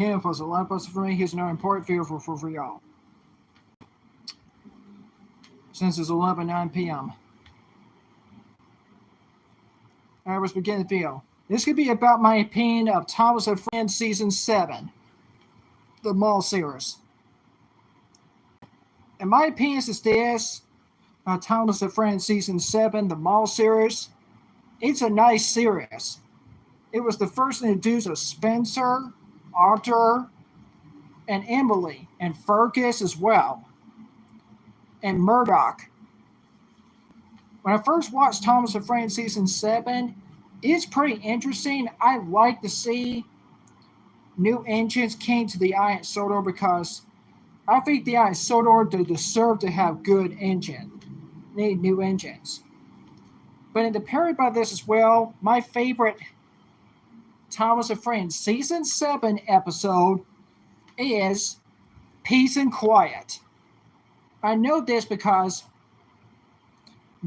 him was a lot for me. Here's another important video for y'all. Since it's 11:09 p.m. I was beginning the video. This could be about my opinion of Thomas and Friends Season 7, the Mall series. In my opinion, is this Thomas and Friends Season 7, the Mall series. It's a nice series. It was the first introduced of Spencer, Arthur, and Emily, and Fergus as well, and Murdoch. When I first watched Thomas and Friends Season 7, it's pretty interesting. I like to see new engines came to the Iron Sodor because I think the Iron Sodor deserve to have good engine. Need new engines. But in the period by this as well, my favorite Thomas and Friends Season 7 episode is Peace and Quiet. I know this because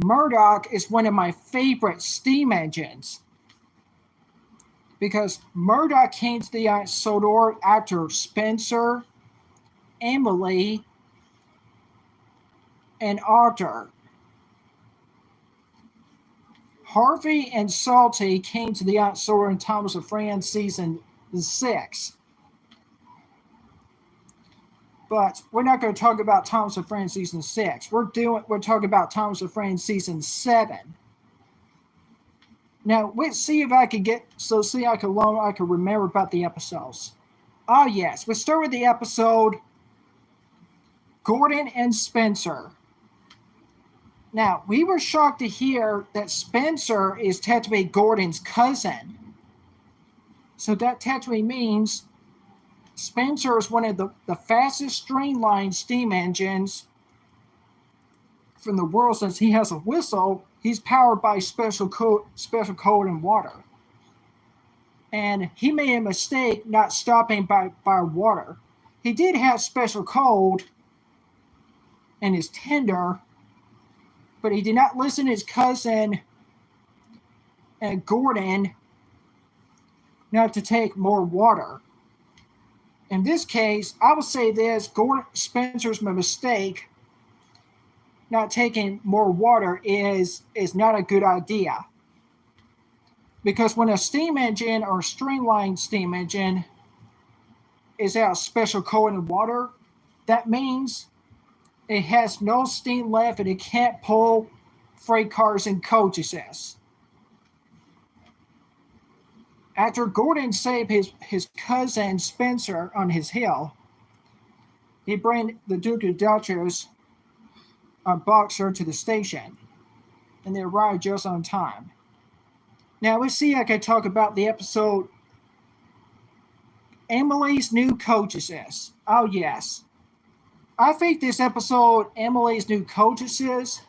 Murdoch is one of my favorite steam engines. Because Murdoch came to the Iron Sodor after Spencer, Emily, and Arthur. Harvey and Salty came to the Iron Sodor in Thomas and Friends Season 6. But we're not going to talk about Thomas and Friends Season 6. We're talking about Thomas and Friends Season 7. Now, let's see if I can I can remember about the episodes. Ah, yes. Let's start with the episode Gordon and Spencer. Now, we were shocked to hear that Spencer is technically Gordon's cousin. So that technically means Spencer is one of the fastest streamlined steam engines from the world. Since he has a whistle, he's powered by special code and water. And he made a mistake not stopping by water. He did have special code and his tender, but he did not listen to his cousin and Gordon not to take more water. In this case, I would say this: Spencer's mistake not taking more water is not a good idea. Because when a steam engine or streamlined steam engine is out of special code and water, that means it has no steam left and it can't pull freight cars and coaches. After Gordon saved his cousin Spencer on his hill, he brought the Duke and Duchess on Boxer to the station, and they arrived just on time. Now let's see if I can talk about the episode Emily's New Coaches. Oh yes. I think this episode, Emily's New Coaches,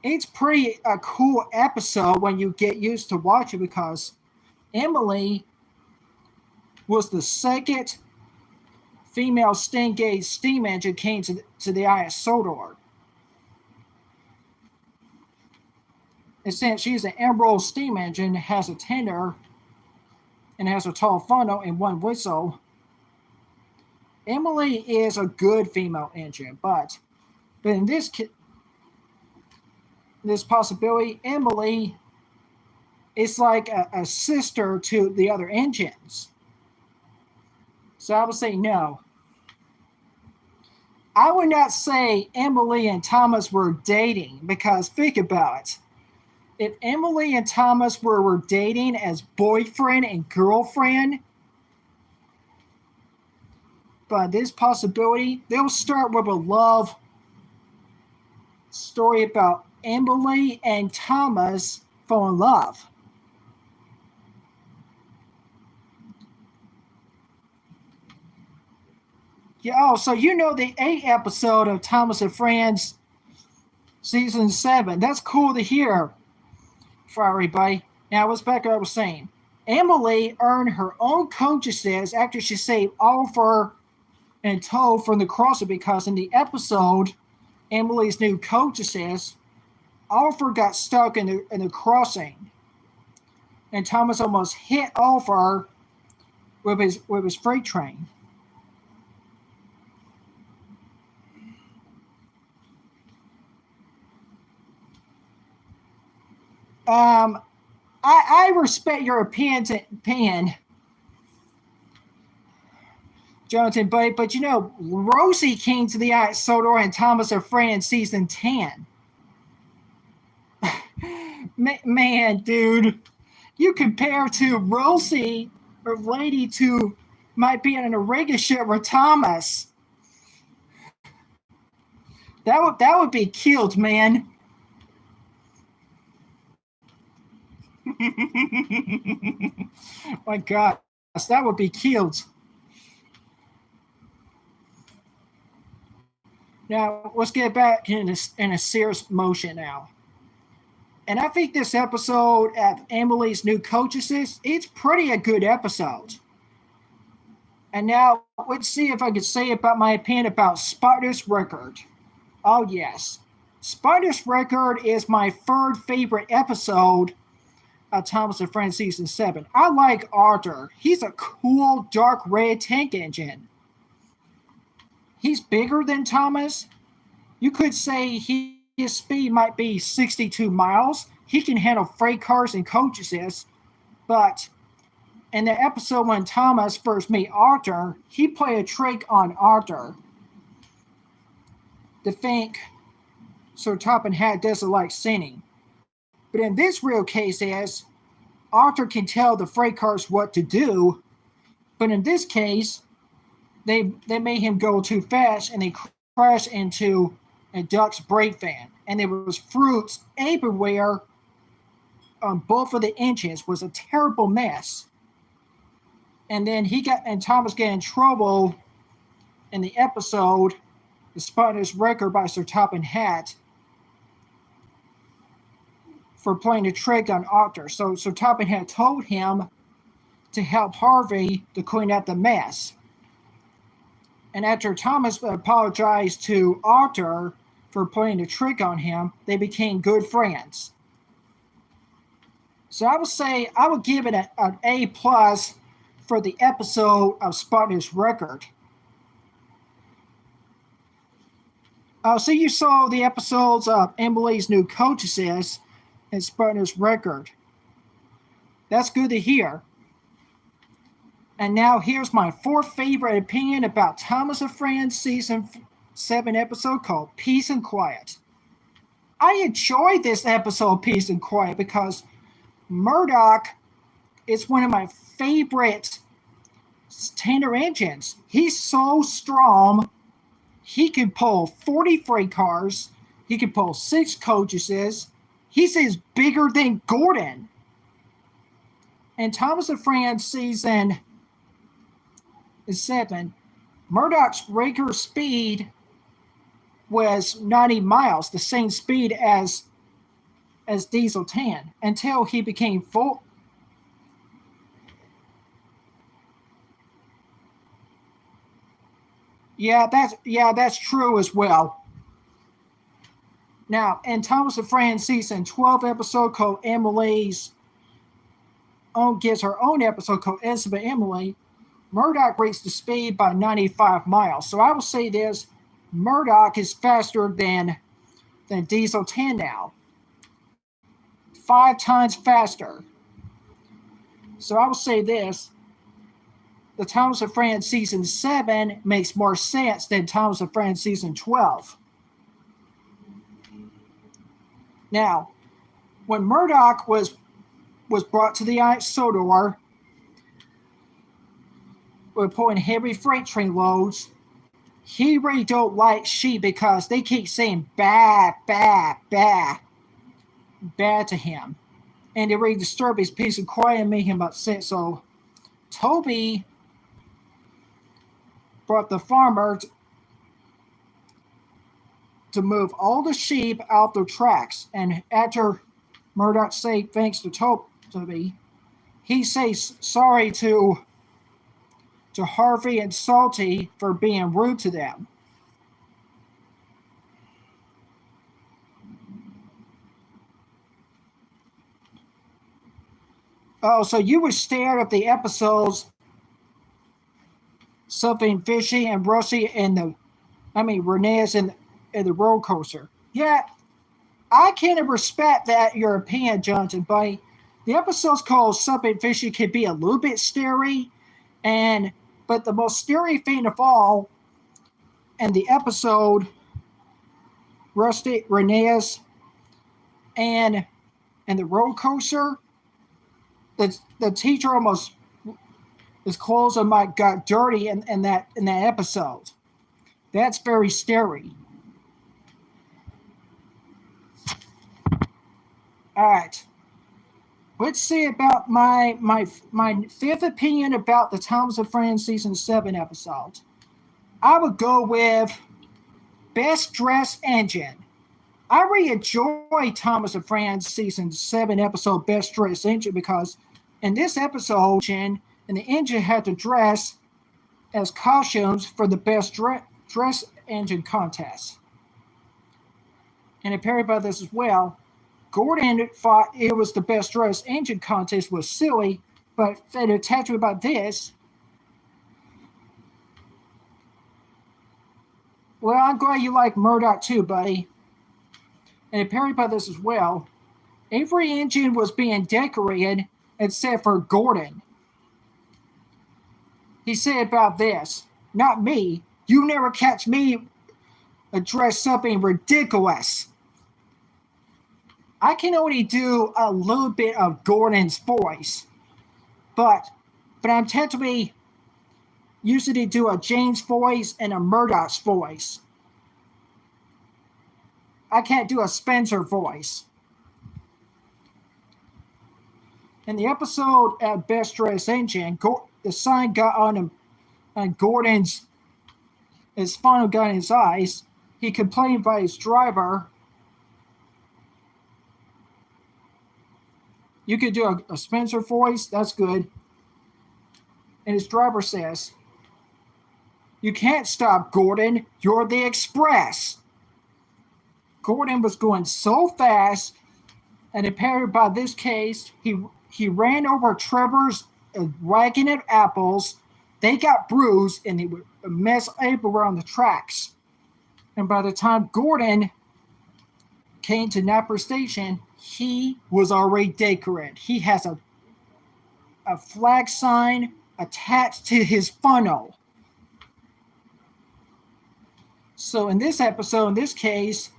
it's pretty a cool episode when you get used to watching, because Emily was the second female steam gauge steam engine came to the Iron Sodor. And since she's an Emerald steam engine, has a tender and has a tall funnel and one whistle, Emily is a good female engine. But in this possibility, Emily is like a sister to the other engines. So I would say no. I would not say Emily and Thomas were dating, because think about it. If Emily and Thomas were dating as boyfriend and girlfriend, by this possibility, they'll start with a love story about Emily and Thomas fall in love. Yeah, oh, so you know the 8th episode of Thomas and Friends Season 7. That's cool to hear for everybody. Now, what's back I was saying. Emily earned her own coaches after she saved Oliver and Toad from the crosser, because in the episode Emily's New Coaches, Oliver got stuck in the crossing. And Thomas almost hit Oliver with his freight train. I respect your opinion, Jonathan, but Rosie came to the eye Sodor and Thomas are friends season 10. Man, dude, you compare to Rosie or lady to might be in a relationship with Thomas. That would be killed, man. My God, that would be killed. Now let's get back in a serious motion now. And I think this episode of Emily's New Coaches it's pretty a good episode. And now let's see if I can say about my opinion about Spartacus Record. Oh yes, Spartacus Record is my third favorite episode of Thomas and Friends season 7. I like Arthur. He's a cool dark red tank engine. He's bigger than Thomas. You could say his speed might be 62 miles. He can handle freight cars and coaches, but in the episode when Thomas first met Arthur, he played a trick on Arthur to think Sir Topham Hatt doesn't like sinning. But in this real case is Arthur can tell the freight cars what to do, but in this case, they made him go too fast and they crashed into a duck's brake van. And there was fruits everywhere on both of the engines. Was a terrible mess. And then Thomas got in trouble in the episode, The Spartacus Record by Sir Topham Hatt, for playing a trick on Arthur. So Topham Hatt told him to help Harvey to clean up the mess. And after Thomas apologized to Arthur for playing a trick on him, they became good friends. So I would say I would give it an A+ for the episode of Spartacus Record. So you saw the episodes of Emily's New Coaches and Spartacus Record. That's good to hear. And now here's my fourth favorite opinion about Thomas and Friends season 7 episode called Peace and Quiet. I enjoyed this episode, Peace and Quiet, because Murdoch is one of my favorite tender engines. He's so strong. He can pull 40 freight cars. He can pull 6 coaches. He's bigger than Gordon. And Thomas and Friends season 7, Murdoch's regular speed was 90 miles, the same speed as Diesel 10, until he became full. Yeah, that's true as well. Now, in Thomas and Friends season 12 episode called Emily's gives her own episode called Elizabeth Emily, Murdoch raised the speed by 95 miles. So I will say this, Murdoch is faster than Diesel 10 now. 5 times faster. So I will say this, the Thomas and Friends season 7 makes more sense than Thomas and Friends season 12. Now, when Murdoch was brought to the ice Sodor, with pulling heavy freight train loads, he really don't like sheep because they keep saying bad to him. And it really disturbed his peace and quiet and made him upset. So Toby brought the farmer to move all the sheep out the tracks. And after Murdoch said thanks to Toby, he says sorry to Harvey and Salty for being rude to them. Oh, so you were scared of the episodes something fishy and rusty in Renee's in the roller coaster. Yeah, I can respect that your opinion, Jonathan, but the episode's called Something Fishy can be a little bit scary, but the most scary thing of all in the episode, Rusty, Renee's, and the roller coaster, the teacher almost his clothes got dirty in that episode. That's very scary. All right. Let's see about my fifth opinion about the Thomas and Friends season 7 episode. I would go with Best Dressed Engine. I really enjoy Thomas and Friends season 7 episode Best Dressed Engine because in this episode, and the engine had to dress as costumes for the Best Dressed Engine contest. And apparently by this as well, Gordon thought it was the Best Dressed Engine contest was silly, but they attached me about this. Well, I'm glad you like Murdoch too, buddy. And apparently by this as well, every engine was being decorated except for Gordon. He said about this, not me. You never catch me address something ridiculous. I can only do a little bit of Gordon's voice, but I'm technically usually do a James voice and a Murdoch's voice. I can't do a Spencer voice. In the episode at Best Dressed Engine, the sign got on Gordon's his funnel got in his eyes. He complained by his driver. You could do a Spencer voice, that's good. And his driver says, "You can't stop, Gordon. You're the Express." Gordon was going so fast, and apparently by this case, he ran over Trevor's wagon of apples. They got bruised, and they were a mess everywhere on the tracks. And by the time Gordon came to Napper Station, he was already decorated. He has a flag sign attached to his funnel. So in this episode, in this case,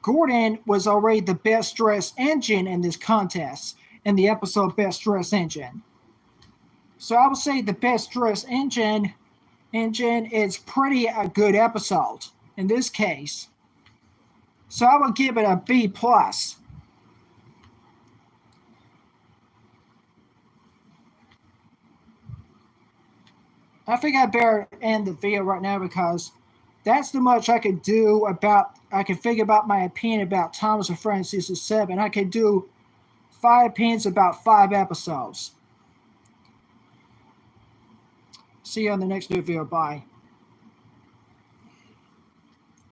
Gordon was already the best dressed engine in this contest, in the episode Best Dressed Engine. So I would say the Best Dressed Engine is pretty a good episode in this case. So I would give it a B+. I think I better end the video right now because that's the much I could do I can figure about my opinion about Thomas and Friends season 7. I could do 5 opinions about 5 episodes. See you on the next new video. Bye.